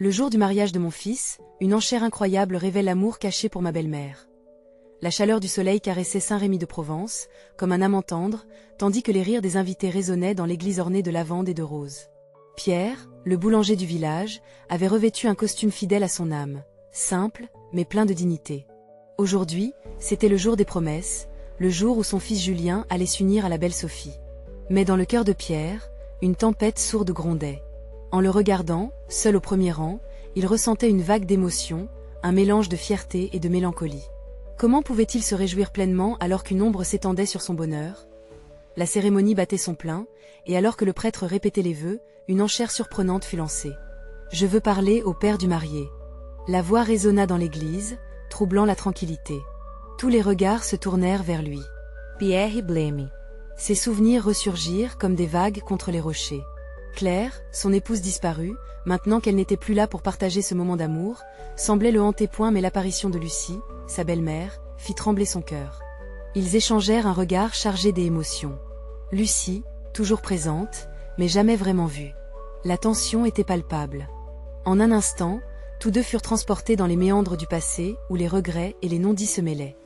Le jour du mariage de mon fils, une enchère incroyable révèle l'amour caché pour ma belle-mère. La chaleur du soleil caressait Saint-Rémy de Provence, comme un amant tendre, tandis que les rires des invités résonnaient dans l'église ornée de lavandes et de roses. Pierre, le boulanger du village, avait revêtu un costume fidèle à son âme, simple, mais plein de dignité. Aujourd'hui, c'était le jour des promesses, le jour où son fils Julien allait s'unir à la belle Sophie. Mais dans le cœur de Pierre, une tempête sourde grondait. En le regardant, seul au premier rang, il ressentait une vague d'émotion, un mélange de fierté et de mélancolie. Comment pouvait-il se réjouir pleinement alors qu'une ombre s'étendait sur son bonheur? La cérémonie battait son plein, et alors que le prêtre répétait les vœux, une enchère surprenante fut lancée. « Je veux parler au père du marié ». La voix résonna dans l'église, troublant la tranquillité. Tous les regards se tournèrent vers lui. Pierre blême. Ses souvenirs ressurgirent comme des vagues contre les rochers. Claire, son épouse disparue, maintenant qu'elle n'était plus là pour partager ce moment d'amour, semblait le hanter point, mais l'apparition de Lucie, sa belle-mère, fit trembler son cœur. Ils échangèrent un regard chargé d'émotions. Lucie, toujours présente, mais jamais vraiment vue. La tension était palpable. En un instant, tous deux furent transportés dans les méandres du passé, où les regrets et les non-dits se mêlaient.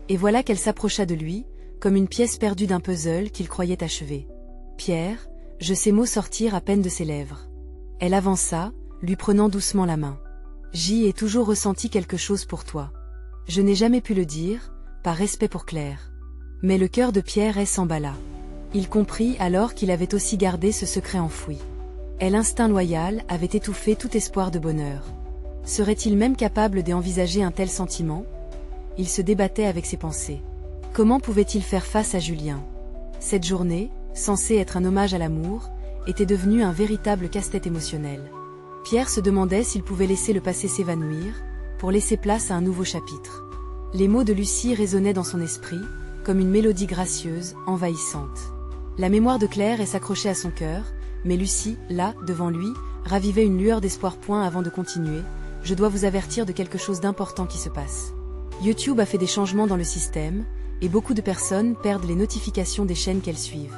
Et voilà qu'elle s'approcha de lui, comme une pièce perdue d'un puzzle qu'il croyait achevé. « Pierre », ces mots sortirent à peine de ses lèvres. Elle avança, lui prenant doucement la main. « J'y ai toujours ressenti quelque chose pour toi. Je n'ai jamais pu le dire, par respect pour Claire. » Mais le cœur de Pierre s'emballa. Il comprit alors qu'il avait aussi gardé ce secret enfoui. Et l'instinct loyal avait étouffé tout espoir de bonheur. Serait-il même capable d'envisager un tel sentiment? Il se débattait avec ses pensées. Comment pouvait-il faire face à Julien? Cette journée, censée être un hommage à l'amour, était devenue un véritable casse-tête émotionnel. Pierre se demandait s'il pouvait laisser le passé s'évanouir, pour laisser place à un nouveau chapitre. Les mots de Lucie résonnaient dans son esprit, comme une mélodie gracieuse, envahissante. La mémoire de Claire s'accrochait à son cœur, mais Lucie, là, devant lui, ravivait une lueur d'espoir. Avant de continuer, je dois vous avertir de quelque chose d'important qui se passe. YouTube a fait des changements dans le système, et beaucoup de personnes perdent les notifications des chaînes qu'elles suivent.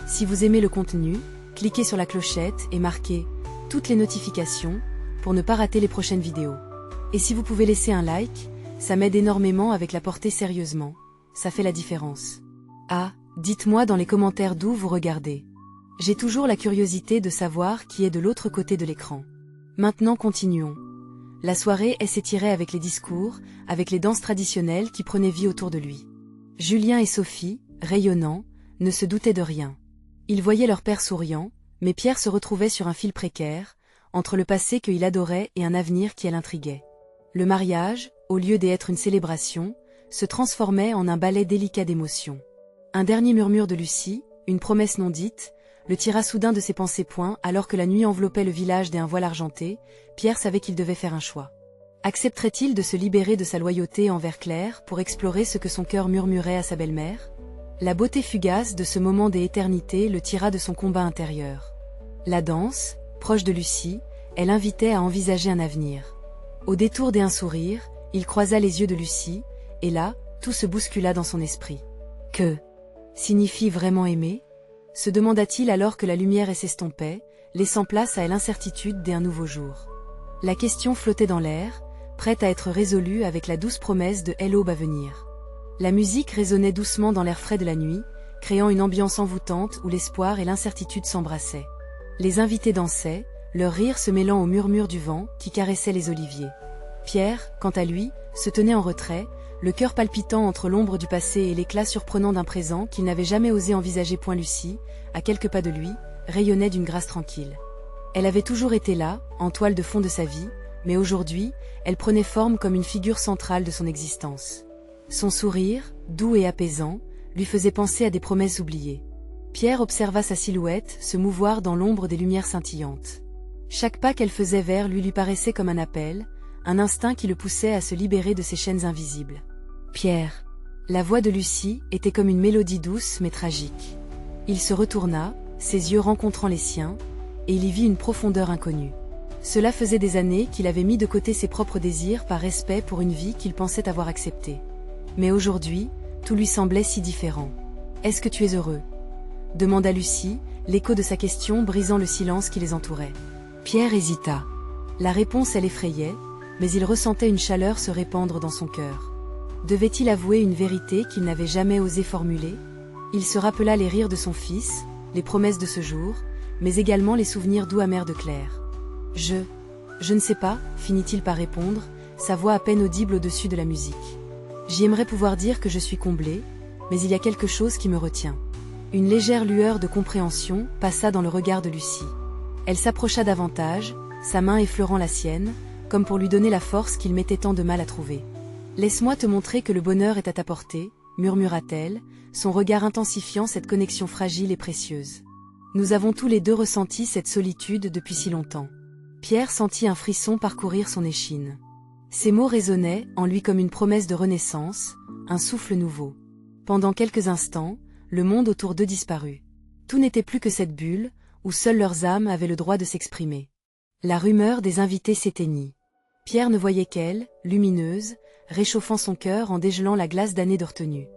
Si vous aimez le contenu, cliquez sur la clochette et marquez « Toutes les notifications » pour ne pas rater les prochaines vidéos. Et si vous pouvez laisser un like, ça m'aide énormément avec la portée sérieusement. Ça fait la différence. Ah, dites-moi dans les commentaires d'où vous regardez. J'ai toujours la curiosité de savoir qui est de l'autre côté de l'écran. Maintenant continuons. La soirée s'étirait avec les discours, avec les danses traditionnelles qui prenaient vie autour de lui. Julien et Sophie, rayonnants, ne se doutaient de rien. Ils voyaient leur père souriant, mais Pierre se retrouvait sur un fil précaire, entre le passé qu'il adorait et un avenir qui l'intriguait. Le mariage, au lieu d'être une célébration, se transformait en un ballet délicat d'émotions. Un dernier murmure de Lucie, une promesse non dite, le tira soudain de ses pensées. Alors que la nuit enveloppait le village d'un voile argenté, Pierre savait qu'il devait faire un choix. Accepterait-il de se libérer de sa loyauté envers Claire pour explorer ce que son cœur murmurait à sa belle-mère? La beauté fugace de ce moment des éternités le tira de son combat intérieur. La danse, proche de Lucie, elle invitait à envisager un avenir. Au détour d'un sourire, il croisa les yeux de Lucie, et là, tout se bouscula dans son esprit. Que signifie vraiment aimer? Se demanda-t-il alors que la lumière s'estompait, laissant place à l'incertitude d'un nouveau jour. La question flottait dans l'air, prête à être résolue avec la douce promesse de l'aube à venir. La musique résonnait doucement dans l'air frais de la nuit, créant une ambiance envoûtante où l'espoir et l'incertitude s'embrassaient. Les invités dansaient, leur rire se mêlant au murmure du vent qui caressait les oliviers. Pierre, quant à lui, se tenait en retrait, le cœur palpitant entre l'ombre du passé et l'éclat surprenant d'un présent qu'il n'avait jamais osé envisager. Lucie, à quelques pas de lui, rayonnait d'une grâce tranquille. Elle avait toujours été là, en toile de fond de sa vie, mais aujourd'hui, elle prenait forme comme une figure centrale de son existence. Son sourire, doux et apaisant, lui faisait penser à des promesses oubliées. Pierre observa sa silhouette se mouvoir dans l'ombre des lumières scintillantes. Chaque pas qu'elle faisait vers lui paraissait comme un appel, un instinct qui le poussait à se libérer de ses chaînes invisibles. Pierre. La voix de Lucie était comme une mélodie douce mais tragique. Il se retourna, ses yeux rencontrant les siens, et il y vit une profondeur inconnue. Cela faisait des années qu'il avait mis de côté ses propres désirs par respect pour une vie qu'il pensait avoir acceptée. Mais aujourd'hui, tout lui semblait si différent. « Est-ce que tu es heureux ?» demanda Lucie, l'écho de sa question brisant le silence qui les entourait. Pierre hésita. La réponse l'effrayait, mais il ressentait une chaleur se répandre dans son cœur. Devait-il avouer une vérité qu'il n'avait jamais osé formuler? Il se rappela les rires de son fils, les promesses de ce jour, mais également les souvenirs doux amers de Claire. Je ne sais pas, finit-il par répondre, sa voix à peine audible au-dessus de la musique. J'aimerais pouvoir dire que je suis comblé, mais il y a quelque chose qui me retient. Une légère lueur de compréhension passa dans le regard de Lucie. Elle s'approcha davantage, sa main effleurant la sienne, comme pour lui donner la force qu'il mettait tant de mal à trouver. « Laisse-moi te montrer que le bonheur est à ta portée », murmura-t-elle, son regard intensifiant cette connexion fragile et précieuse. Nous avons tous les deux ressenti cette solitude depuis si longtemps. Pierre sentit un frisson parcourir son échine. Ces mots résonnaient en lui comme une promesse de renaissance, un souffle nouveau. Pendant quelques instants, le monde autour d'eux disparut. Tout n'était plus que cette bulle, où seules leurs âmes avaient le droit de s'exprimer. La rumeur des invités s'éteignit. Pierre ne voyait qu'elle, lumineuse, réchauffant son cœur en dégelant la glace d'années de retenue.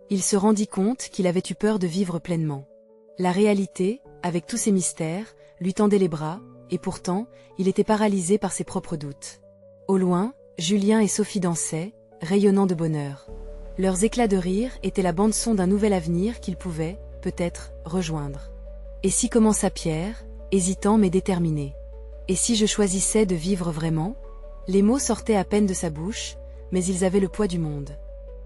Il se rendit compte qu'il avait eu peur de vivre pleinement. La réalité, avec tous ses mystères, lui tendait les bras, et pourtant, il était paralysé par ses propres doutes. Au loin, Julien et Sophie dansaient, rayonnant de bonheur. Leurs éclats de rire étaient la bande-son d'un nouvel avenir qu'ils pouvaient, peut-être, rejoindre. Et si commença Pierre, hésitant mais déterminé. Et si je choisissais de vivre vraiment? Les mots sortaient à peine de sa bouche, mais ils avaient le poids du monde.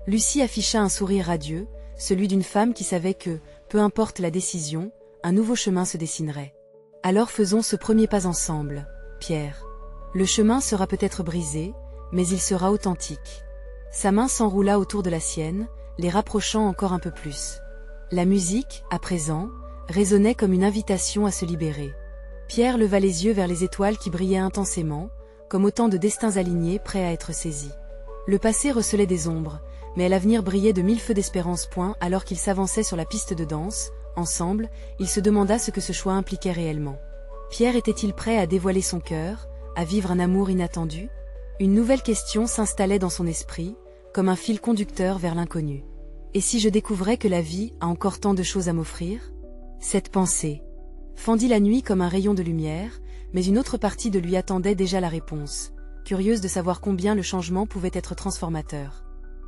Lucie afficha un sourire radieux, celui d'une femme qui savait que, peu importe la décision, un nouveau chemin se dessinerait. Alors faisons ce premier pas ensemble, Pierre. Le chemin sera peut-être brisé, mais il sera authentique. Sa main s'enroula autour de la sienne, les rapprochant encore un peu plus. La musique, à présent, résonnait comme une invitation à se libérer. Pierre leva les yeux vers les étoiles qui brillaient intensément, comme autant de destins alignés prêts à être saisis. Le passé recelait des ombres, mais l'avenir brillait de mille feux d'espérance. Alors qu'ils s'avançaient sur la piste de danse, ensemble, il se demanda ce que ce choix impliquait réellement. Pierre était-il prêt à dévoiler son cœur, à vivre un amour inattendu? Une nouvelle question s'installait dans son esprit, comme un fil conducteur vers l'inconnu. Et si je découvrais que la vie a encore tant de choses à m'offrir? Cette pensée fendit la nuit comme un rayon de lumière, mais une autre partie de lui attendait déjà la réponse, curieuse de savoir combien le changement pouvait être transformateur.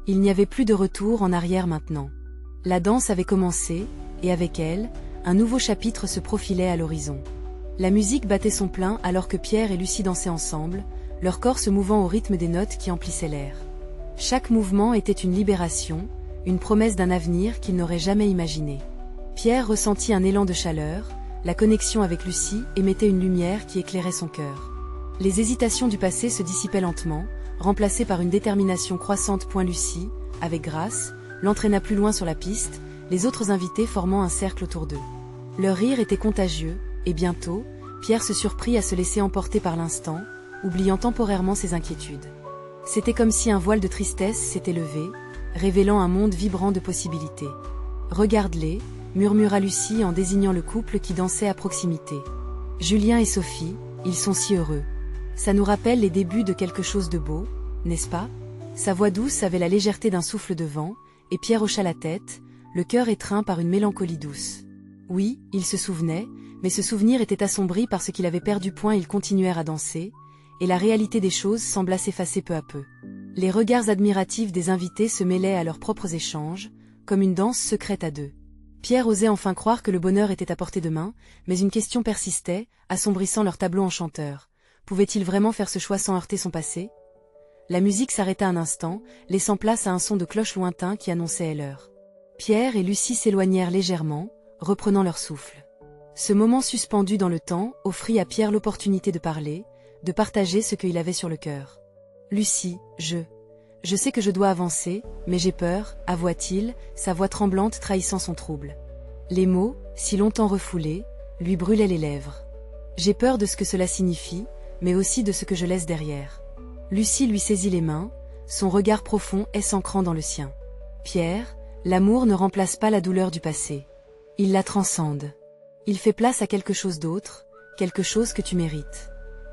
Il n'y avait plus de retour en arrière maintenant. La danse avait commencé, et avec elle, un nouveau chapitre se profilait à l'horizon. La musique battait son plein alors que Pierre et Lucie dansaient ensemble, leur corps se mouvant au rythme des notes qui emplissaient l'air. Chaque mouvement était une libération, une promesse d'un avenir qu'il n'aurait jamais imaginé. Pierre ressentit un élan de chaleur, la connexion avec Lucie émettait une lumière qui éclairait son cœur. Les hésitations du passé se dissipaient lentement, remplacées par une détermination croissante. Lucie, avec grâce, l'entraîna plus loin sur la piste, les autres invités formant un cercle autour d'eux. Leur rire était contagieux, et bientôt, Pierre se surprit à se laisser emporter par l'instant, oubliant temporairement ses inquiétudes. C'était comme si un voile de tristesse s'était levé, révélant un monde vibrant de possibilités. « Regarde-les », murmura Lucie en désignant le couple qui dansait à proximité. « Julien et Sophie, ils sont si heureux. Ça nous rappelle les débuts de quelque chose de beau, n'est-ce pas ?» Sa voix douce avait la légèreté d'un souffle de vent, et Pierre hocha la tête, le cœur étreint par une mélancolie douce. Oui, il se souvenait, mais ce souvenir était assombri parce qu'il avait perdu. Ils continuèrent à danser, et la réalité des choses sembla s'effacer peu à peu. Les regards admiratifs des invités se mêlaient à leurs propres échanges, comme une danse secrète à deux. Pierre osait enfin croire que le bonheur était à portée de main, mais une question persistait, assombrissant leur tableau enchanteur. Pouvait-il vraiment faire ce choix sans heurter son passé? La musique s'arrêta un instant, laissant place à un son de cloche lointain qui annonçait l'heure. Pierre et Lucie s'éloignèrent légèrement, reprenant leur souffle. Ce moment suspendu dans le temps offrit à Pierre l'opportunité de parler, de partager ce qu'il avait sur le cœur. « Lucie, je sais que je dois avancer, mais j'ai peur, » avoua-t-il, sa voix tremblante trahissant son trouble. Les mots, si longtemps refoulés, lui brûlaient les lèvres. « J'ai peur de ce que cela signifie, mais aussi de ce que je laisse derrière. » Lucie lui saisit les mains, son regard profond s'ancrant dans le sien. « Pierre, l'amour ne remplace pas la douleur du passé. Il la transcende. Il fait place à quelque chose d'autre, quelque chose que tu mérites. »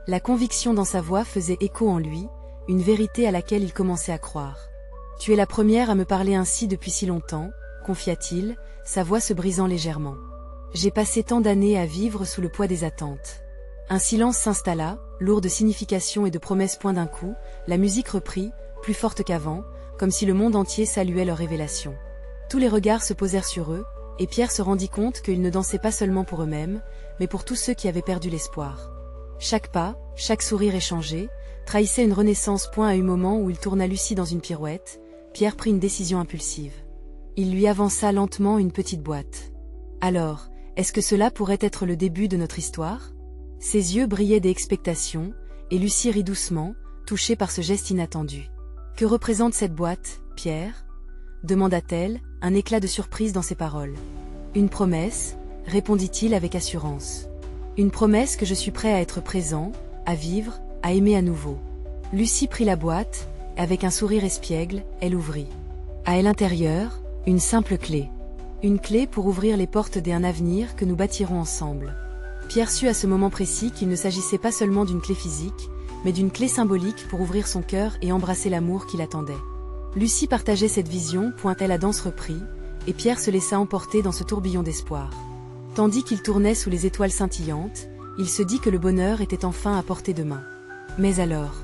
La conviction dans sa voix faisait écho en lui, une vérité à laquelle il commençait à croire. « Tu es la première à me parler ainsi depuis si longtemps, » confia-t-il, sa voix se brisant légèrement. « J'ai passé tant d'années à vivre sous le poids des attentes. » Un silence s'installa, lourd de signification et de promesses. D'un coup, la musique reprit, plus forte qu'avant, comme si le monde entier saluait leur révélation. Tous les regards se posèrent sur eux, et Pierre se rendit compte qu'ils ne dansaient pas seulement pour eux-mêmes, mais pour tous ceux qui avaient perdu l'espoir. Chaque pas, chaque sourire échangé, trahissait une renaissance. À un moment où il tourna Lucie dans une pirouette, Pierre prit une décision impulsive. Il lui avança lentement une petite boîte. Alors, est-ce que cela pourrait être le début de notre histoire? Ses yeux brillaient d'expectation, et Lucie rit doucement, touchée par ce geste inattendu. Que représente cette boîte, Pierre? Demanda-t-elle, un éclat de surprise dans ses paroles. Une promesse, répondit-il avec assurance. Une promesse que je suis prêt à être présent, à vivre, à aimer à nouveau. Lucie prit la boîte, avec un sourire espiègle, elle ouvrit. À l'intérieur, une simple clé. Une clé pour ouvrir les portes d'un avenir que nous bâtirons ensemble. Pierre sut à ce moment précis qu'il ne s'agissait pas seulement d'une clé physique, mais d'une clé symbolique pour ouvrir son cœur et embrasser l'amour qui l'attendait. Lucie partageait cette vision. La danse reprit, et Pierre se laissa emporter dans ce tourbillon d'espoir. Tandis qu'il tournait sous les étoiles scintillantes, il se dit que le bonheur était enfin à portée de main. Mais alors,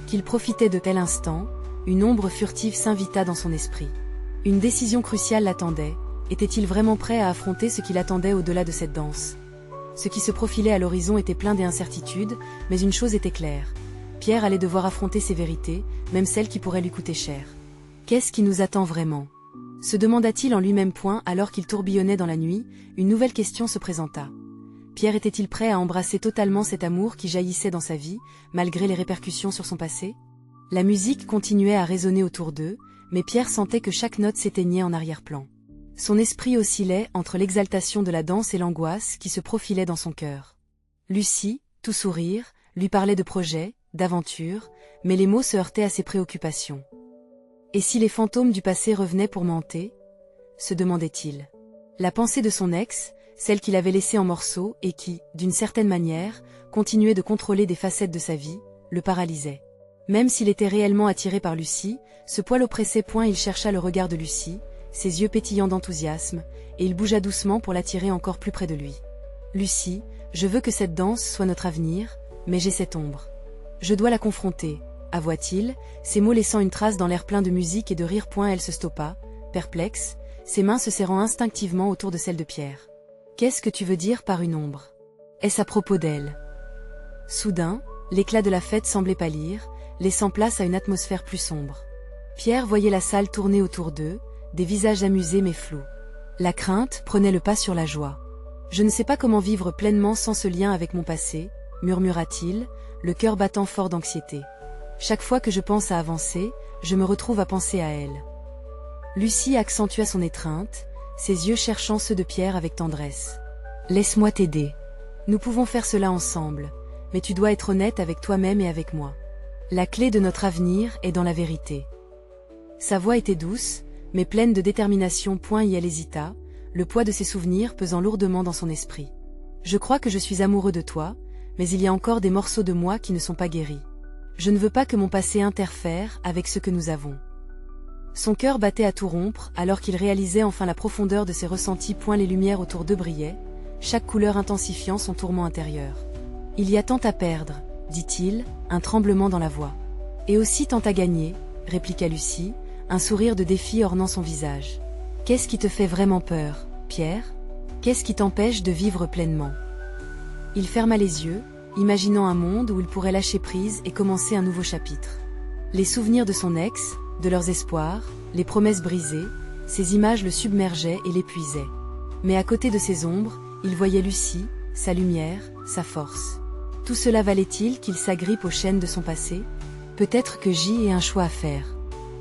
qu'il profitait de tel instant, une ombre furtive s'invita dans son esprit. Une décision cruciale l'attendait. Était-il vraiment prêt à affronter ce qui l'attendait au-delà de cette danse? Ce qui se profilait à l'horizon était plein d'incertitudes, mais une chose était claire. Pierre allait devoir affronter ses vérités, même celles qui pourraient lui coûter cher. Qu'est-ce qui nous attend vraiment? Se demanda-t-il en lui-même. Alors qu'il tourbillonnait dans la nuit, une nouvelle question se présenta. Pierre était-il prêt à embrasser totalement cet amour qui jaillissait dans sa vie, malgré les répercussions sur son passé? La musique continuait à résonner autour d'eux, mais Pierre sentait que chaque note s'éteignait en arrière-plan. Son esprit oscillait entre l'exaltation de la danse et l'angoisse qui se profilait dans son cœur. Lucie, tout sourire, lui parlait de projets, d'aventures, mais les mots se heurtaient à ses préoccupations. Et si les fantômes du passé revenaient pour m'hanter? Se demandait-il. La pensée de son ex, celle qu'il avait laissée en morceaux et qui, d'une certaine manière, continuait de contrôler des facettes de sa vie, le paralysait. Même s'il était réellement attiré par Lucie, ce poil oppressait. Il chercha le regard de Lucie, ses yeux pétillants d'enthousiasme, et il bougea doucement pour l'attirer encore plus près de lui. Lucie, je veux que cette danse soit notre avenir, mais j'ai cette ombre. Je dois la confronter, avoua-t-il, ses mots laissant une trace dans l'air plein de musique et de rire. Elle se stoppa, perplexe, ses mains se serrant instinctivement autour de celles de Pierre. Qu'est-ce que tu veux dire par une ombre? Est-ce à propos d'elle? Soudain, l'éclat de la fête semblait pâlir, laissant place à une atmosphère plus sombre. Pierre voyait la salle tourner autour d'eux, des visages amusés mais flous. La crainte prenait le pas sur la joie. Je ne sais pas comment vivre pleinement sans ce lien avec mon passé, murmura-t-il, le cœur battant fort d'anxiété. Chaque fois que je pense à avancer, je me retrouve à penser à elle. Lucie accentua son étreinte, ses yeux cherchant ceux de Pierre avec tendresse. Laisse-moi t'aider. Nous pouvons faire cela ensemble, mais tu dois être honnête avec toi-même et avec moi. La clé de notre avenir est dans la vérité. Sa voix était douce, mais pleine de détermination. Elle hésita, le poids de ses souvenirs pesant lourdement dans son esprit. Je crois que je suis amoureux de toi, mais il y a encore des morceaux de moi qui ne sont pas guéris. Je ne veux pas que mon passé interfère avec ce que nous avons. Son cœur battait à tout rompre alors qu'il réalisait enfin la profondeur de ses ressentis. Les lumières autour d'eux brillaient, chaque couleur intensifiant son tourment intérieur. Il y a tant à perdre, dit-il, un tremblement dans la voix. Et aussi tant à gagner, répliqua Lucie, un sourire de défi ornant son visage. Qu'est-ce qui te fait vraiment peur, Pierre? Qu'est-ce qui t'empêche de vivre pleinement? Il ferma les yeux, imaginant un monde où il pourrait lâcher prise et commencer un nouveau chapitre. Les souvenirs de son ex, de leurs espoirs, les promesses brisées, ces images le submergeaient et l'épuisaient. Mais à côté de ces ombres, il voyait Lucie, sa lumière, sa force. Tout cela valait-il qu'il s'agrippe aux chaînes de son passé? Peut-être que j'y ai un choix à faire.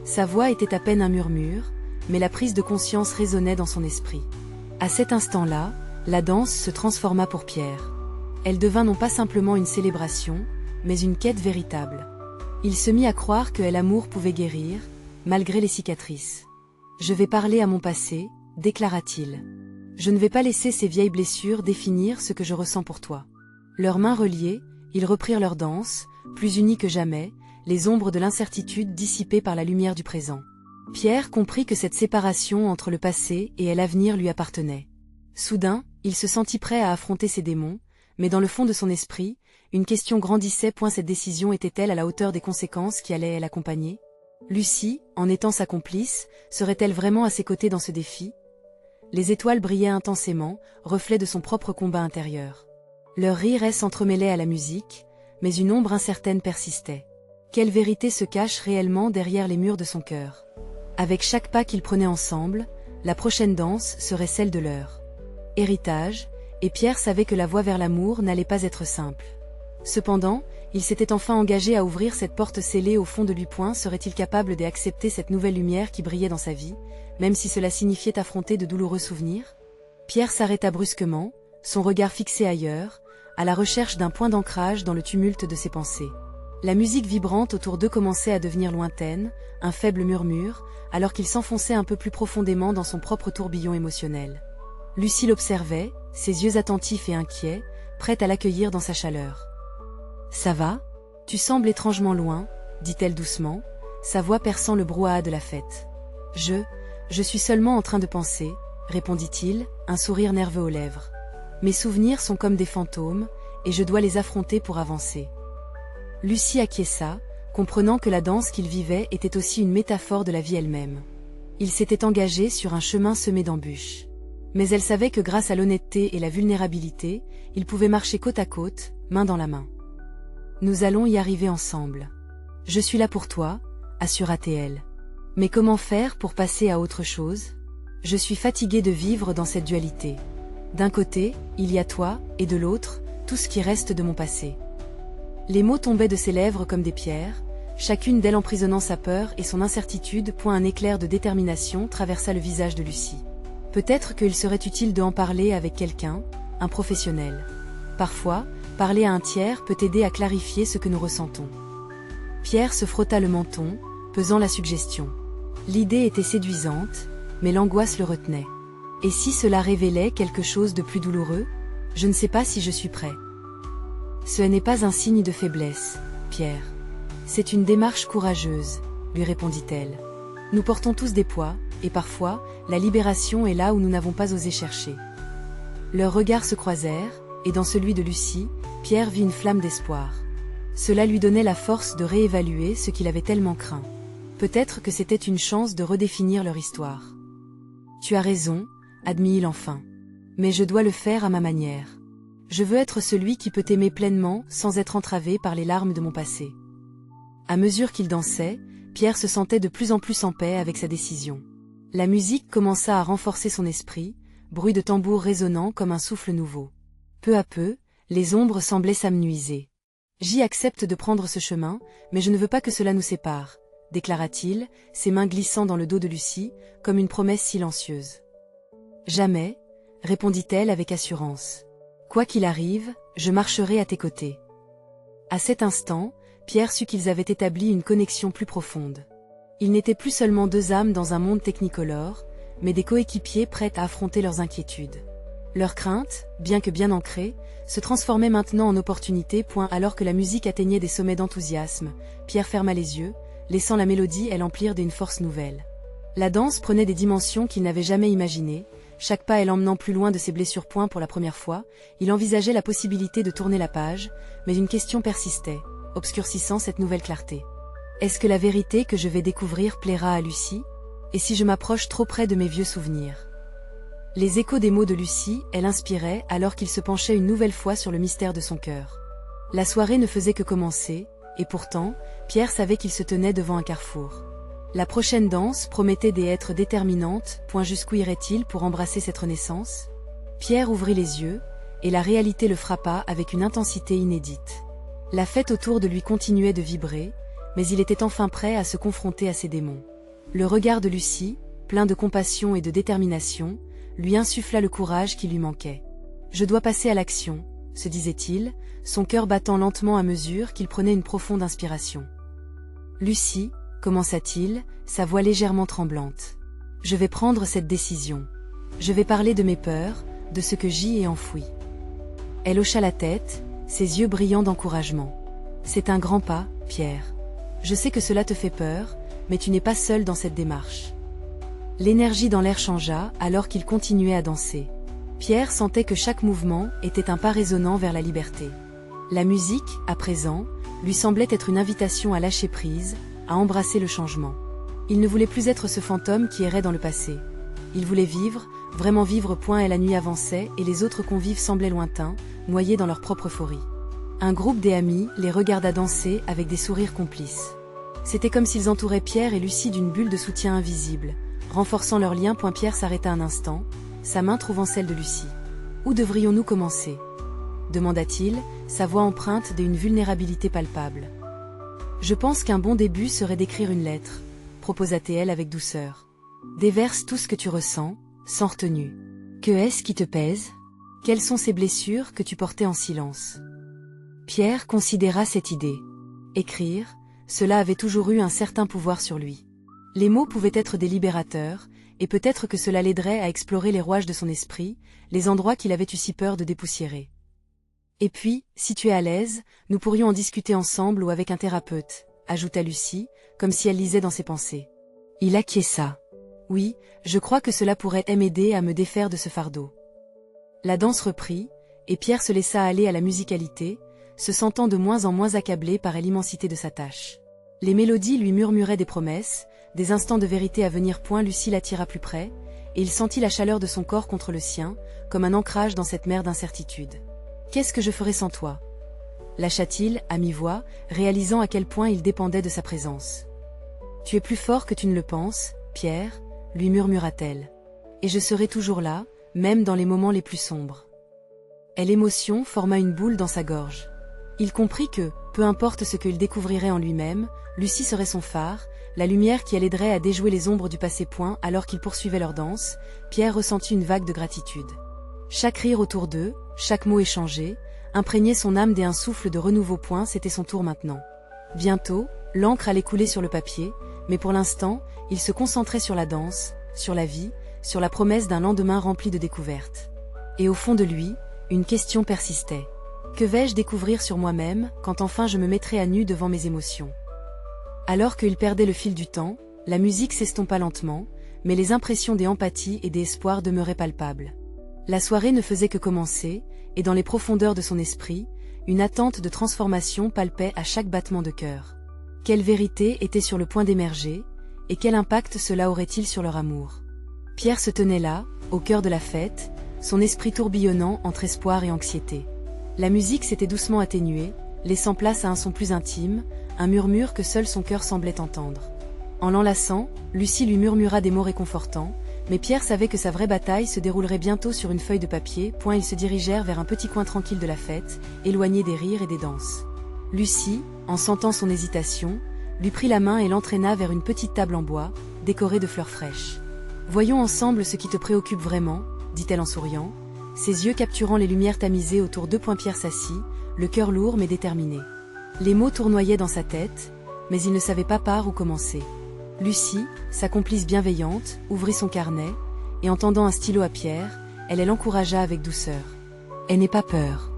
Sa voix était à peine un murmure, mais la prise de conscience résonnait dans son esprit. À cet instant-là, la danse se transforma pour Pierre. Elle devint non pas simplement une célébration, mais une quête véritable. Il se mit à croire que l'amour pouvait guérir, malgré les cicatrices. « Je vais parler à mon passé », déclara-t-il. « Je ne vais pas laisser ces vieilles blessures définir ce que je ressens pour toi. » Leurs mains reliées, ils reprirent leur danse, plus unis que jamais, les ombres de l'incertitude dissipées par la lumière du présent. Pierre comprit que cette séparation entre le passé et l'avenir lui appartenait. Soudain, il se sentit prêt à affronter ses démons, mais dans le fond de son esprit, une question grandissait. Cette décision était-elle à la hauteur des conséquences qui allaient l'accompagner? Lucie, en étant sa complice, serait-elle vraiment à ses côtés dans ce défi? Les étoiles brillaient intensément, reflet de son propre combat intérieur. Leur rire s'entremêlait à la musique, mais une ombre incertaine persistait. Quelle vérité se cache réellement derrière les murs de son cœur? Avec chaque pas qu'ils prenaient ensemble, la prochaine danse serait celle de leur héritage, et Pierre savait que la voie vers l'amour n'allait pas être simple. Cependant, il s'était enfin engagé à ouvrir cette porte scellée au fond de lui. Serait-il capable d'accepter cette nouvelle lumière qui brillait dans sa vie, même si cela signifiait affronter de douloureux souvenirs? Pierre s'arrêta brusquement, son regard fixé ailleurs, à la recherche d'un point d'ancrage dans le tumulte de ses pensées. La musique vibrante autour d'eux commençait à devenir lointaine, un faible murmure, alors qu'il s'enfonçait un peu plus profondément dans son propre tourbillon émotionnel. Lucie l'observait, ses yeux attentifs et inquiets, prête à l'accueillir dans sa chaleur. « Ça va? Tu sembles étrangement loin, » dit-elle doucement, sa voix perçant le brouhaha de la fête. « Je suis seulement en train de penser, » répondit-il, un sourire nerveux aux lèvres. « Mes souvenirs sont comme des fantômes, et je dois les affronter pour avancer. » Lucie acquiesça, comprenant que la danse qu'il vivait était aussi une métaphore de la vie elle-même. Il s'était engagé sur un chemin semé d'embûches. Mais elle savait que grâce à l'honnêteté et la vulnérabilité, il pouvait marcher côte à côte, main dans la main. « Nous allons y arriver ensemble. Je suis là pour toi, » assura-t-elle. « Mais comment faire pour passer à autre chose? Je suis fatiguée de vivre dans cette dualité. D'un côté, il y a toi, et de l'autre, tout ce qui reste de mon passé. » Les mots tombaient de ses lèvres comme des pierres, chacune d'elles emprisonnant sa peur et son incertitude. Un éclair de détermination traversa le visage de Lucie. Peut-être qu'il serait utile de en parler avec quelqu'un, un professionnel. Parfois, parler à un tiers peut aider à clarifier ce que nous ressentons. Pierre se frotta le menton, pesant la suggestion. L'idée était séduisante, mais l'angoisse le retenait. Et si cela révélait quelque chose de plus douloureux? Je ne sais pas si je suis prêt. Ce n'est pas un signe de faiblesse, Pierre. C'est une démarche courageuse, lui répondit-elle. Nous portons tous des poids, et parfois, la libération est là où nous n'avons pas osé chercher. Leurs regards se croisèrent, et dans celui de Lucie, Pierre vit une flamme d'espoir. Cela lui donnait la force de réévaluer ce qu'il avait tellement craint. Peut-être que c'était une chance de redéfinir leur histoire. Tu as raison, admit-il enfin. Mais je dois le faire à ma manière. Je veux être celui qui peut t'aimer pleinement sans être entravé par les larmes de mon passé. À mesure qu'il dansait, Pierre se sentait de plus en plus en paix avec sa décision. La musique commença à renforcer son esprit, bruit de tambour résonnant comme un souffle nouveau. Peu à peu, les ombres semblaient s'amenuiser. « J'y accepte de prendre ce chemin, mais je ne veux pas que cela nous sépare, » déclara-t-il, ses mains glissant dans le dos de Lucie, comme une promesse silencieuse. « Jamais, » répondit-elle avec assurance. « Quoi qu'il arrive, je marcherai à tes côtés. » À cet instant, Pierre sut qu'ils avaient établi une connexion plus profonde. Ils n'étaient plus seulement deux âmes dans un monde technicolore, mais des coéquipiers prêts à affronter leurs inquiétudes. Leurs craintes, bien que bien ancrées, se transformaient maintenant en opportunités. Alors que la musique atteignait des sommets d'enthousiasme, Pierre ferma les yeux, laissant la mélodie emplir d'une force nouvelle. La danse prenait des dimensions qu'il n'avait jamais imaginées, chaque pas l'emmenant plus loin de ses blessures. Pour la première fois, il envisageait la possibilité de tourner la page, mais une question persistait, obscurcissant cette nouvelle clarté. Est-ce que la vérité que je vais découvrir plaira à Lucie? Et si je m'approche trop près de mes vieux souvenirs? Les échos des mots de Lucie, l'inspiraient alors qu'il se penchait une nouvelle fois sur le mystère de son cœur. La soirée ne faisait que commencer, et pourtant, Pierre savait qu'il se tenait devant un carrefour. La prochaine danse promettait d'être déterminante. Jusqu'où irait-il pour embrasser cette renaissance? Pierre ouvrit les yeux, et la réalité le frappa avec une intensité inédite. La fête autour de lui continuait de vibrer, mais il était enfin prêt à se confronter à ses démons. Le regard de Lucie, plein de compassion et de détermination, lui insuffla le courage qui lui manquait. « Je dois passer à l'action », se disait-il, son cœur battant lentement à mesure qu'il prenait une profonde inspiration. « Lucie », commença-t-il, sa voix légèrement tremblante. « Je vais prendre cette décision. Je vais parler de mes peurs, de ce que j'y ai enfoui. » Elle hocha la tête, ses yeux brillants d'encouragement. « C'est un grand pas, Pierre. Je sais que cela te fait peur, mais tu n'es pas seul dans cette démarche. » L'énergie dans l'air changea alors qu'il continuait à danser. Pierre sentait que chaque mouvement était un pas résonnant vers la liberté. La musique, à présent, lui semblait être une invitation à lâcher prise, à embrasser le changement. Il ne voulait plus être ce fantôme qui errait dans le passé. Il voulait vivre, vraiment vivre. Et la nuit avançait et les autres convives semblaient lointains, noyés dans leur propre euphorie. Un groupe des amis les regarda danser avec des sourires complices. C'était comme s'ils entouraient Pierre et Lucie d'une bulle de soutien invisible, renforçant leur lien. Pierre s'arrêta un instant, sa main trouvant celle de Lucie. « Où devrions-nous commencer ?» demanda-t-il, sa voix empreinte d'une vulnérabilité palpable. « Je pense qu'un bon début serait d'écrire une lettre, » proposa-t-elle avec douceur. « Déverse tout ce que tu ressens, sans retenue. Que est-ce qui te pèse? Quelles sont ces blessures que tu portais en silence ?» Pierre considéra cette idée. Écrire, cela avait toujours eu un certain pouvoir sur lui. Les mots pouvaient être des libérateurs, et peut-être que cela l'aiderait à explorer les rouages de son esprit, les endroits qu'il avait eu si peur de dépoussiérer. Et puis, si tu es à l'aise, nous pourrions en discuter ensemble ou avec un thérapeute, ajouta Lucie, comme si elle lisait dans ses pensées. Il acquiesça. Oui, je crois que cela pourrait m'aider à me défaire de ce fardeau. La danse reprit, et Pierre se laissa aller à la musicalité, se sentant de moins en moins accablé par l'immensité de sa tâche. Les mélodies lui murmuraient des promesses, des instants de vérité à venir. Lucie l'attira plus près, et il sentit la chaleur de son corps contre le sien, comme un ancrage dans cette mer d'incertitude. « Qu'est-ce que je ferais sans toi ?» lâcha-t-il, à mi-voix, réalisant à quel point il dépendait de sa présence. « Tu es plus fort que tu ne le penses, Pierre, » lui murmura-t-elle. « Et je serai toujours là, même dans les moments les plus sombres. » L'émotion forma une boule dans sa gorge. Il comprit que, peu importe ce qu'il découvrirait en lui-même, Lucie serait son phare, la lumière qui l'aiderait à déjouer les ombres du passé. Alors qu'ils poursuivaient leur danse, Pierre ressentit une vague de gratitude. Chaque rire autour d'eux, chaque mot échangé, imprégnait son âme d'un souffle de renouveau. C'était son tour maintenant. Bientôt, l'encre allait couler sur le papier, mais pour l'instant, il se concentrait sur la danse, sur la vie, sur la promesse d'un lendemain rempli de découvertes. Et au fond de lui, une question persistait. Que vais-je découvrir sur moi-même, quand enfin je me mettrai à nu devant mes émotions? Alors qu'il perdait le fil du temps, la musique s'estompa lentement, mais les impressions des empathies et des espoirs demeuraient palpables. La soirée ne faisait que commencer, et dans les profondeurs de son esprit, une attente de transformation palpait à chaque battement de cœur. Quelle vérité était sur le point d'émerger, et quel impact cela aurait-il sur leur amour? Pierre se tenait là, au cœur de la fête, son esprit tourbillonnant entre espoir et anxiété. La musique s'était doucement atténuée, laissant place à un son plus intime, un murmure que seul son cœur semblait entendre. En l'enlaçant, Lucie lui murmura des mots réconfortants, mais Pierre savait que sa vraie bataille se déroulerait bientôt sur une feuille de papier. Ils se dirigèrent vers un petit coin tranquille de la fête, éloigné des rires et des danses. Lucie, en sentant son hésitation, lui prit la main et l'entraîna vers une petite table en bois, décorée de fleurs fraîches. « Voyons ensemble ce qui te préoccupe vraiment, » dit-elle en souriant, ses yeux capturant les lumières tamisées autour d'eux. Pierre s'assit, le cœur lourd mais déterminé. Les mots tournoyaient dans sa tête, mais il ne savait pas par où commencer. Lucie, sa complice bienveillante, ouvrit son carnet, et en tendant un stylo à Pierre, elle l'encouragea avec douceur. « N'aie pas peur.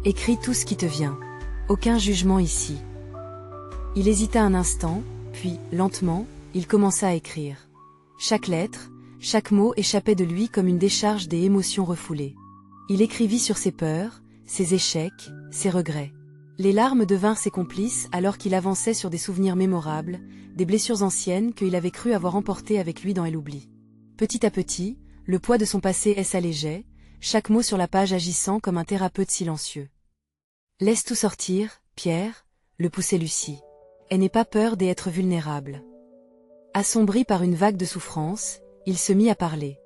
Écris tout ce qui te vient. Aucun jugement ici. » Il hésita un instant, puis, lentement, il commença à écrire. Chaque lettre, chaque mot échappait de lui comme une décharge des émotions refoulées. Il écrivit sur ses peurs, ses échecs, ses regrets. Les larmes devinrent ses complices alors qu'il avançait sur des souvenirs mémorables, des blessures anciennes qu'il avait cru avoir emportées avec lui dans l'oubli. Petit à petit, le poids de son passé s'allégeait, chaque mot sur la page agissant comme un thérapeute silencieux. « Laisse tout sortir, Pierre », le poussait Lucie. « N'aie pas peur d'être vulnérable. » Assombri par une vague de souffrance, il se mit à parler.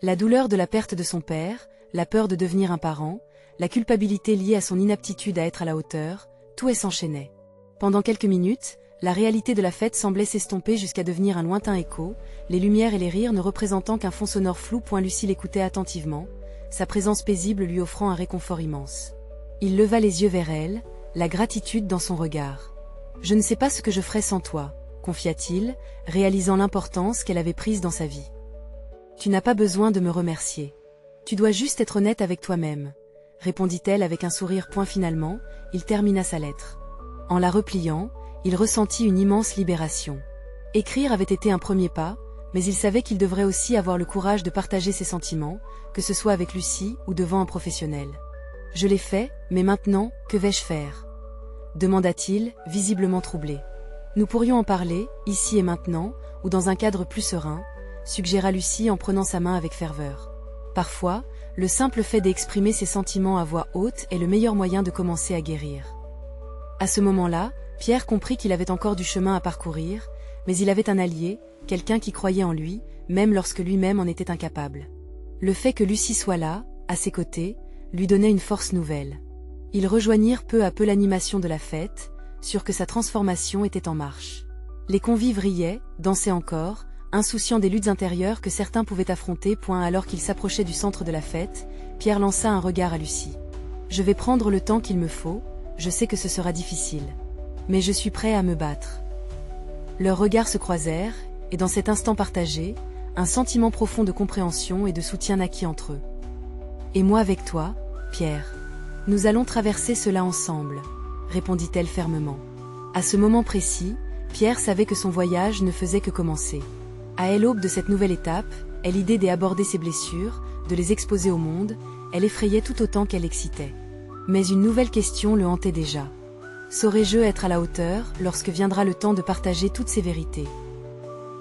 La douleur de la perte de son père, la peur de devenir un parent, la culpabilité liée à son inaptitude à être à la hauteur, tout s'enchaînait. Pendant quelques minutes, la réalité de la fête semblait s'estomper jusqu'à devenir un lointain écho, les lumières et les rires ne représentant qu'un fond sonore flou. Lucie l'écoutait attentivement, sa présence paisible lui offrant un réconfort immense. Il leva les yeux vers elle, la gratitude dans son regard. « Je ne sais pas ce que je ferais sans toi », confia-t-il, réalisant l'importance qu'elle avait prise dans sa vie. « Tu n'as pas besoin de me remercier. Tu dois juste être honnête avec toi-même, » répondit-elle avec un sourire. Finalement, il termina sa lettre. En la repliant, il ressentit une immense libération. Écrire avait été un premier pas, mais il savait qu'il devrait aussi avoir le courage de partager ses sentiments, que ce soit avec Lucie ou devant un professionnel. Je l'ai fait, mais maintenant, que vais-je faire? Demanda-t-il, visiblement troublé. Nous pourrions en parler, ici et maintenant, ou dans un cadre plus serein, suggéra Lucie en prenant sa main avec ferveur. Parfois, le simple fait d'exprimer ses sentiments à voix haute est le meilleur moyen de commencer à guérir. À ce moment-là, Pierre comprit qu'il avait encore du chemin à parcourir, mais il avait un allié, quelqu'un qui croyait en lui, même lorsque lui-même en était incapable. Le fait que Lucie soit là, à ses côtés, lui donnait une force nouvelle. Ils rejoignirent peu à peu l'animation de la fête, sûrs que sa transformation était en marche. Les convives riaient, dansaient encore, insouciants des luttes intérieures que certains pouvaient affronter. Alors qu'ils s'approchaient du centre de la fête, Pierre lança un regard à Lucie. « Je vais prendre le temps qu'il me faut, je sais que ce sera difficile. Mais je suis prêt à me battre. » Leurs regards se croisèrent, et dans cet instant partagé, un sentiment profond de compréhension et de soutien naquit entre eux. « Et moi avec toi, Pierre. Nous allons traverser cela ensemble, » répondit-elle fermement. À ce moment précis, Pierre savait que son voyage ne faisait que commencer. À elle l'aube de cette nouvelle étape, elle l'idée d'aborder ses blessures, de les exposer au monde, elle effrayait tout autant qu'elle excitait. Mais une nouvelle question le hantait déjà. Saurais-je être à la hauteur lorsque viendra le temps de partager toutes ces vérités?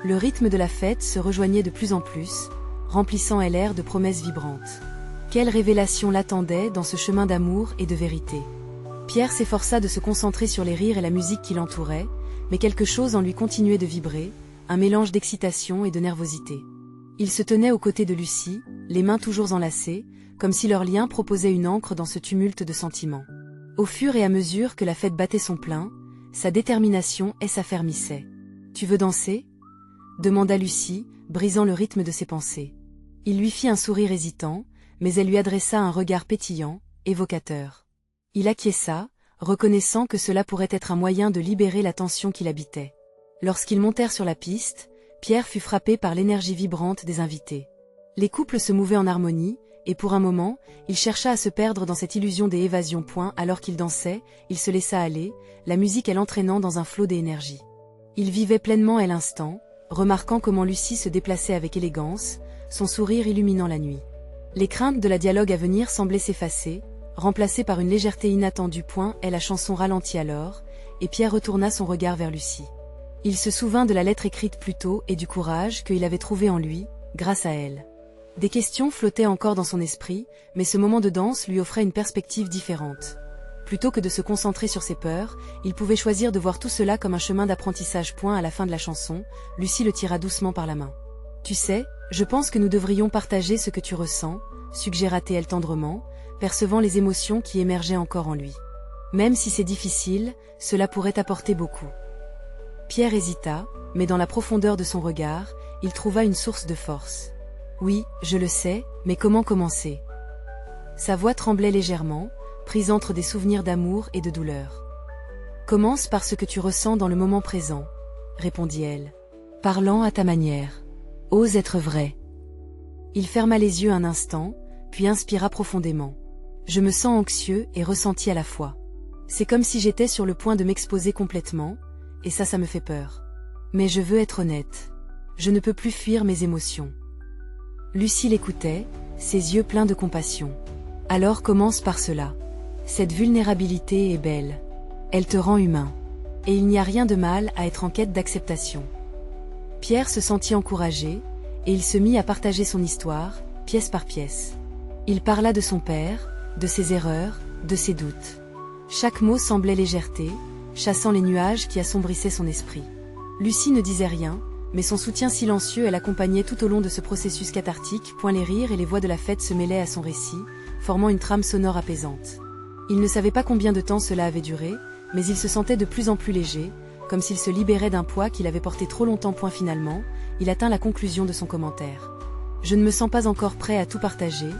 Le rythme de la fête se rejoignait de plus en plus, remplissant l'air de promesses vibrantes. Quelle révélation l'attendait dans ce chemin d'amour et de vérité? Pierre s'efforça de se concentrer sur les rires et la musique qui l'entouraient, mais quelque chose en lui continuait de vibrer, un mélange d'excitation et de nervosité. Il se tenait aux côtés de Lucie, les mains toujours enlacées, comme si leur lien proposait une ancre dans ce tumulte de sentiments. Au fur et à mesure que la fête battait son plein, sa détermination s'affermissait. « Tu veux danser ?» demanda Lucie, brisant le rythme de ses pensées. Il lui fit un sourire hésitant, mais elle lui adressa un regard pétillant, évocateur. Il acquiesça, reconnaissant que cela pourrait être un moyen de libérer la tension qui l'habitait. Lorsqu'ils montèrent sur la piste, Pierre fut frappé par l'énergie vibrante des invités. Les couples se mouvaient en harmonie, et pour un moment, il chercha à se perdre dans cette illusion des évasions. Alors qu'il dansait, il se laissa aller, la musique l'entraînant dans un flot d'énergie. Il vivait pleinement l'instant, remarquant comment Lucie se déplaçait avec élégance, son sourire illuminant la nuit. Les craintes de la dialogue à venir semblaient s'effacer, remplacées par une légèreté inattendue. La chanson ralentit alors, et Pierre retourna son regard vers Lucie. Il se souvint de la lettre écrite plus tôt et du courage qu'il avait trouvé en lui, grâce à elle. Des questions flottaient encore dans son esprit, mais ce moment de danse lui offrait une perspective différente. Plutôt que de se concentrer sur ses peurs, il pouvait choisir de voir tout cela comme un chemin d'apprentissage. À la fin de la chanson, Lucie le tira doucement par la main. « Tu sais, je pense que nous devrions partager ce que tu ressens, » suggéra-t-elle tendrement, percevant les émotions qui émergeaient encore en lui. « Même si c'est difficile, cela pourrait apporter beaucoup. » Pierre hésita, mais dans la profondeur de son regard, il trouva une source de force. « Oui, je le sais, mais comment commencer ?» Sa voix tremblait légèrement, prise entre des souvenirs d'amour et de douleur. « Commence par ce que tu ressens dans le moment présent, » répondit-elle. « Parlant à ta manière. Ose être vrai. » Il ferma les yeux un instant, puis inspira profondément. « Je me sens anxieux et ressenti à la fois. C'est comme si j'étais sur le point de m'exposer complètement, et ça me fait peur. Mais je veux être honnête. Je ne peux plus fuir mes émotions. » Lucie l'écoutait, ses yeux pleins de compassion. « Alors commence par cela. Cette vulnérabilité est belle. Elle te rend humain. Et il n'y a rien de mal à être en quête d'acceptation. » Pierre se sentit encouragé, et il se mit à partager son histoire, pièce par pièce. Il parla de son père, de ses erreurs, de ses doutes. Chaque mot semblait légèreté, chassant les nuages qui assombrissaient son esprit. Lucie ne disait rien, mais son soutien silencieux l'accompagnait tout au long de ce processus cathartique. Les rires et les voix de la fête se mêlaient à son récit, formant une trame sonore apaisante. Il ne savait pas combien de temps cela avait duré, mais il se sentait de plus en plus léger, comme s'il se libérait d'un poids qu'il avait porté trop longtemps. Finalement, il atteint la conclusion de son commentaire. « Je ne me sens pas encore prêt à tout partager,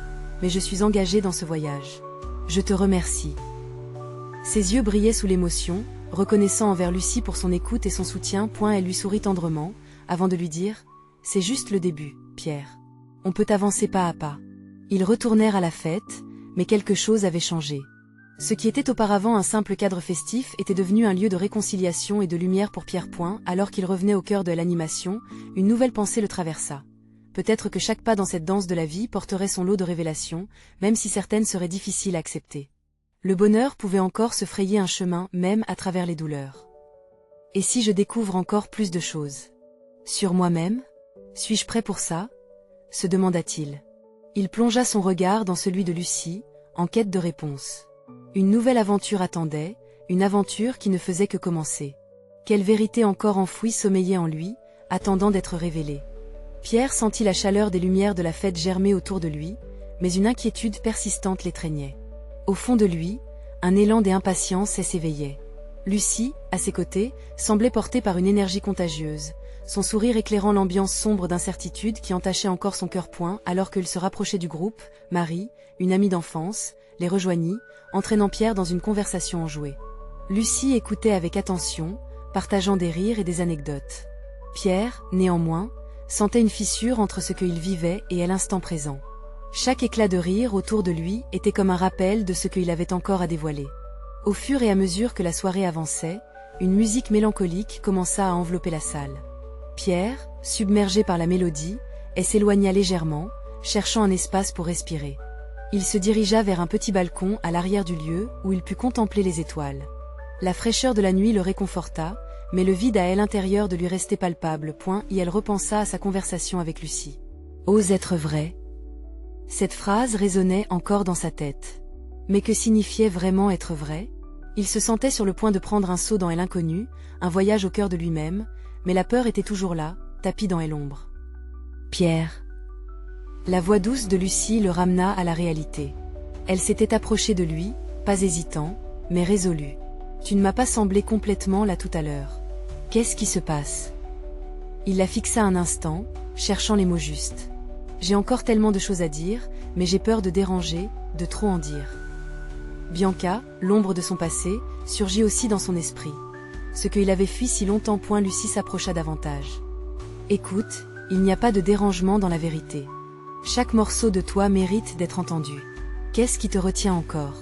mais je suis engagé dans ce voyage. Je te remercie. » Ses yeux brillaient sous l'émotion, reconnaissant envers Lucie pour son écoute et son soutien. Elle lui sourit tendrement, avant de lui dire « C'est juste le début, Pierre. On peut avancer pas à pas. » Ils retournèrent à la fête, mais quelque chose avait changé. Ce qui était auparavant un simple cadre festif était devenu un lieu de réconciliation et de lumière pour Pierre. Alors qu'il revenait au cœur de l'animation, une nouvelle pensée le traversa. peut-être que chaque pas dans cette danse de la vie porterait son lot de révélations, même si certaines seraient difficiles à accepter. Le bonheur pouvait encore se frayer un chemin, même à travers les douleurs. Et si je découvre encore plus de choses? Sur moi-même? Suis-je prêt pour ça? Se demanda-t-il. Il plongea son regard dans celui de Lucie, en quête de réponse. Une nouvelle aventure attendait, une aventure qui ne faisait que commencer. Quelle vérité encore enfouie sommeillait en lui, attendant d'être révélée. Pierre sentit la chaleur des lumières de la fête germer autour de lui, mais une inquiétude persistante l'étreignait. Au fond de lui, un élan d'impatience s'éveillait. Lucie, à ses côtés, semblait portée par une énergie contagieuse, son sourire éclairant l'ambiance sombre d'incertitude qui entachait encore son cœur point alors qu'il se rapprochait du groupe. Marie, une amie d'enfance, les rejoignit, entraînant Pierre dans une conversation enjouée. Lucie écoutait avec attention, partageant des rires et des anecdotes. Pierre, néanmoins, sentait une fissure entre ce qu'il vivait et l'instant présent. Chaque éclat de rire autour de lui était comme un rappel de ce qu'il avait encore à dévoiler. Au fur et à mesure que la soirée avançait, une musique mélancolique commença à envelopper la salle. Pierre, submergé par la mélodie, s'éloigna légèrement, cherchant un espace pour respirer. Il se dirigea vers un petit balcon à l'arrière du lieu où il put contempler les étoiles. La fraîcheur de la nuit le réconforta, mais le vide à l'intérieur de lui restait palpable. Et elle repensa à sa conversation avec Lucie. « Ose être vrai ?» Cette phrase résonnait encore dans sa tête. Mais que signifiait vraiment être vrai? Il se sentait sur le point de prendre un saut dans l'inconnu, un voyage au cœur de lui-même, mais la peur était toujours là, tapie dans l'ombre. « Pierre !» La voix douce de Lucie le ramena à la réalité. Elle s'était approchée de lui, pas hésitant, mais résolue. « Tu ne m'as pas semblé complètement là tout à l'heure. Qu'est-ce qui se passe ?» Il la fixa un instant, cherchant les mots justes. « J'ai encore tellement de choses à dire, mais j'ai peur de déranger, de trop en dire. » Bianca, l'ombre de son passé, surgit aussi dans son esprit. Ce qu'il avait fui si longtemps. Lucie s'approcha davantage. « Écoute, il n'y a pas de dérangement dans la vérité. Chaque morceau de toi mérite d'être entendu. Qu'est-ce qui te retient encore ?»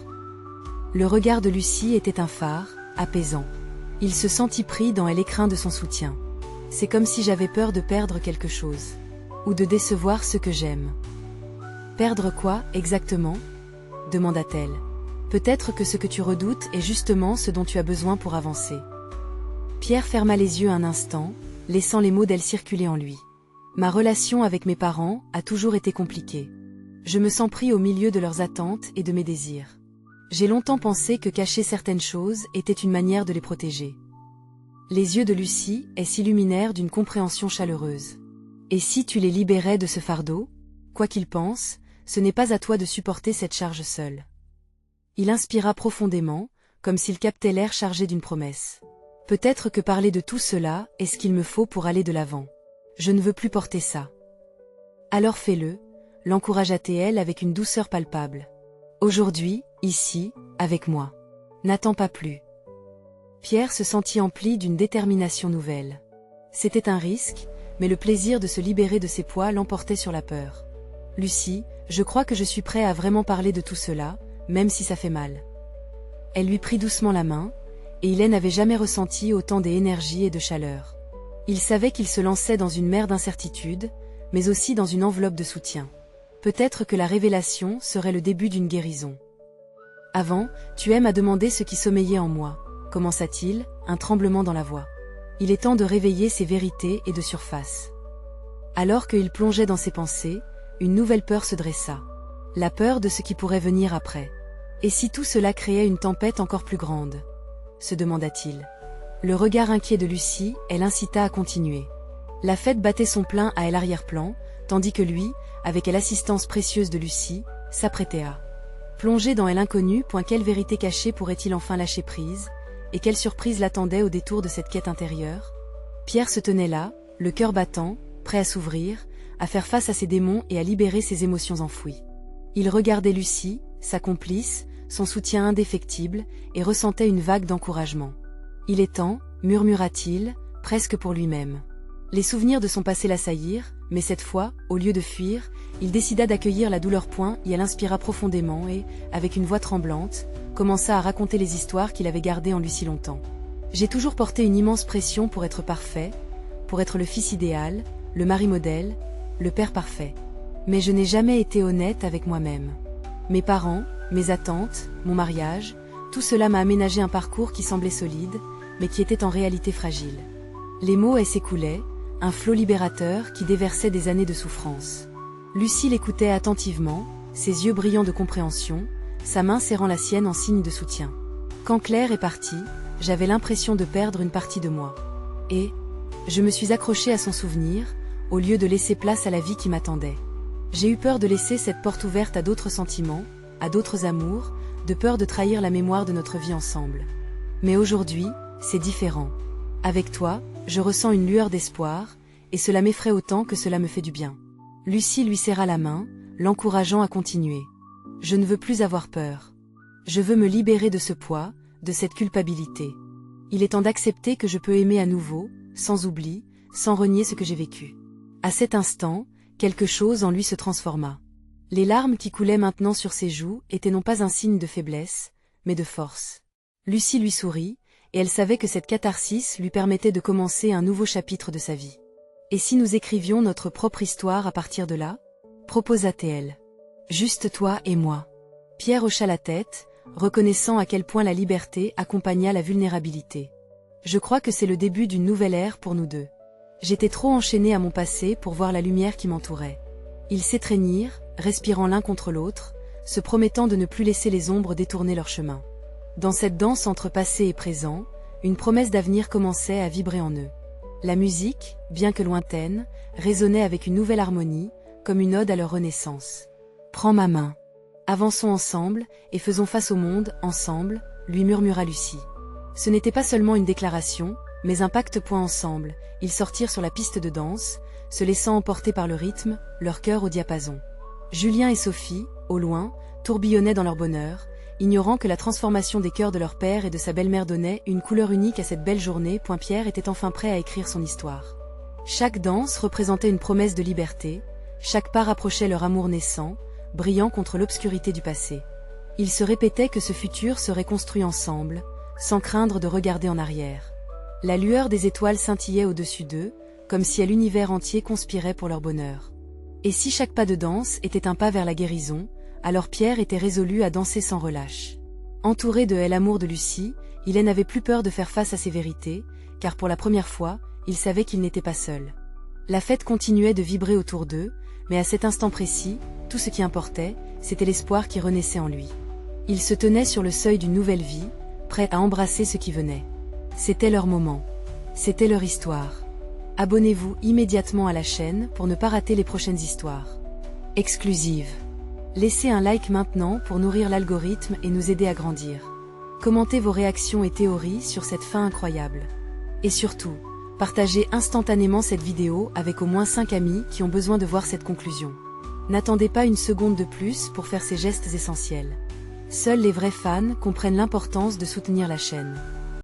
Le regard de Lucie était un phare, apaisant. Il se sentit pris dans l'écrin de son soutien. « C'est comme si j'avais peur de perdre quelque chose. Ou de décevoir ceux que j'aime. »« Perdre quoi, exactement ?» demanda-t-elle. « Peut-être que ce que tu redoutes est justement ce dont tu as besoin pour avancer. » Pierre ferma les yeux un instant, laissant les mots d'elle circuler en lui. « Ma relation avec mes parents a toujours été compliquée. Je me sens pris au milieu de leurs attentes et de mes désirs. J'ai longtemps pensé que cacher certaines choses était une manière de les protéger. » Les yeux de Lucie s'illuminèrent d'une compréhension chaleureuse. « Et si tu les libérais de ce fardeau? Quoi qu'il pense, ce n'est pas à toi de supporter cette charge seule. » Il inspira profondément, comme s'il captait l'air chargé d'une promesse. « Peut-être que parler de tout cela est ce qu'il me faut pour aller de l'avant. Je ne veux plus porter ça. »« Alors fais-le », l'encouragea-t-elle avec une douceur palpable. « Aujourd'hui, ici, avec moi. N'attends pas plus. » Pierre se sentit empli d'une détermination nouvelle. C'était un risque, mais le plaisir de se libérer de ses poids l'emportait sur la peur. « Lucie, je crois que je suis prêt à vraiment parler de tout cela, même si ça fait mal. » Elle lui prit doucement la main, et il n'avait jamais ressenti autant d'énergie et de chaleur. Il savait qu'il se lançait dans une mer d'incertitude, mais aussi dans une enveloppe de soutien. Peut-être que la révélation serait le début d'une guérison. « Avant, tu aimes à demander ce qui sommeillait en moi, » commença-t-il, un tremblement dans la voix. Il est temps de réveiller ces vérités et de surface. Alors qu'il plongeait dans ses pensées, une nouvelle peur se dressa. La peur de ce qui pourrait venir après. Et si tout cela créait une tempête encore plus grande? Se demanda-t-il. Le regard inquiet de Lucie, l'incita à continuer. La fête battait son plein à l'arrière-plan, tandis que lui, avec l'assistance précieuse de Lucie, s'apprêtait à plonger dans l'inconnu. Quelle vérité cachée pourrait-il enfin lâcher prise? Et quelle surprise l'attendait au détour de cette quête intérieure? Pierre se tenait là, le cœur battant, prêt à s'ouvrir, à faire face à ses démons et à libérer ses émotions enfouies. Il regardait Lucie, sa complice, son soutien indéfectible, et ressentait une vague d'encouragement. « Il est temps », murmura-t-il, presque pour lui-même. Les souvenirs de son passé l'assaillirent, mais cette fois, au lieu de fuir, il décida d'accueillir la douleur. Elle inspira profondément et, avec une voix tremblante, commença à raconter les histoires qu'il avait gardées en lui si longtemps. « J'ai toujours porté une immense pression pour être parfait, pour être le fils idéal, le mari modèle, le père parfait. Mais je n'ai jamais été honnête avec moi-même. Mes parents, mes attentes, mon mariage, tout cela m'a aménagé un parcours qui semblait solide, mais qui était en réalité fragile. Les mots s'écoulaient, un flot libérateur qui déversait des années de souffrance. Lucie l'écoutait attentivement, ses yeux brillants de compréhension, sa main serrant la sienne en signe de soutien. Quand Claire est partie, j'avais l'impression de perdre une partie de moi. Et je me suis accrochée à son souvenir, au lieu de laisser place à la vie qui m'attendait. J'ai eu peur de laisser cette porte ouverte à d'autres sentiments, à d'autres amours, de peur de trahir la mémoire de notre vie ensemble. Mais aujourd'hui, c'est différent. Avec toi, je ressens une lueur d'espoir, et cela m'effraie autant que cela me fait du bien. Lucie lui serra la main, l'encourageant à continuer. Je ne veux plus avoir peur. Je veux me libérer de ce poids, de cette culpabilité. Il est temps d'accepter que je peux aimer à nouveau, sans oubli, sans renier ce que j'ai vécu. À cet instant, quelque chose en lui se transforma. Les larmes qui coulaient maintenant sur ses joues étaient non pas un signe de faiblesse, mais de force. Lucie lui sourit, et elle savait que cette catharsis lui permettait de commencer un nouveau chapitre de sa vie. Et si nous écrivions notre propre histoire à partir de là? Proposa-t-elle. Juste toi et moi. Pierre hocha la tête, reconnaissant à quel point la liberté accompagna la vulnérabilité. Je crois que c'est le début d'une nouvelle ère pour nous deux. J'étais trop enchaînée à mon passé pour voir la lumière qui m'entourait. Ils s'étreignirent, respirant l'un contre l'autre, se promettant de ne plus laisser les ombres détourner leur chemin. Dans cette danse entre passé et présent, une promesse d'avenir commençait à vibrer en eux. La musique, bien que lointaine, résonnait avec une nouvelle harmonie, comme une ode à leur renaissance. « Prends ma main. Avançons ensemble, et faisons face au monde, ensemble », lui murmura Lucie. Ce n'était pas seulement une déclaration, mais un pacte point ensemble. Ils sortirent sur la piste de danse, se laissant emporter par le rythme, leur cœur au diapason. Julien et Sophie, au loin, tourbillonnaient dans leur bonheur, ignorant que la transformation des cœurs de leur père et de sa belle-mère donnait une couleur unique à cette belle journée. Pierre était enfin prêt à écrire son histoire. Chaque danse représentait une promesse de liberté, chaque pas rapprochait leur amour naissant, brillant contre l'obscurité du passé. Ils se répétaient que ce futur serait construit ensemble, sans craindre de regarder en arrière. La lueur des étoiles scintillait au-dessus d'eux, comme si l'univers entier conspirait pour leur bonheur. Et si chaque pas de danse était un pas vers la guérison, alors Pierre était résolu à danser sans relâche. Entouré de l'amour de Lucie, il n'avait plus peur de faire face à ses vérités, car pour la première fois, il savait qu'il n'était pas seul. La fête continuait de vibrer autour d'eux, mais à cet instant précis, tout ce qui importait, c'était l'espoir qui renaissait en lui. Il se tenait sur le seuil d'une nouvelle vie, prêt à embrasser ce qui venait. C'était leur moment. C'était leur histoire. Abonnez-vous immédiatement à la chaîne pour ne pas rater les prochaines histoires. Exclusives. Laissez un like maintenant pour nourrir l'algorithme et nous aider à grandir. Commentez vos réactions et théories sur cette fin incroyable. Et surtout, partagez instantanément cette vidéo avec au moins 5 amis qui ont besoin de voir cette conclusion. N'attendez pas une seconde de plus pour faire ces gestes essentiels. Seuls les vrais fans comprennent l'importance de soutenir la chaîne.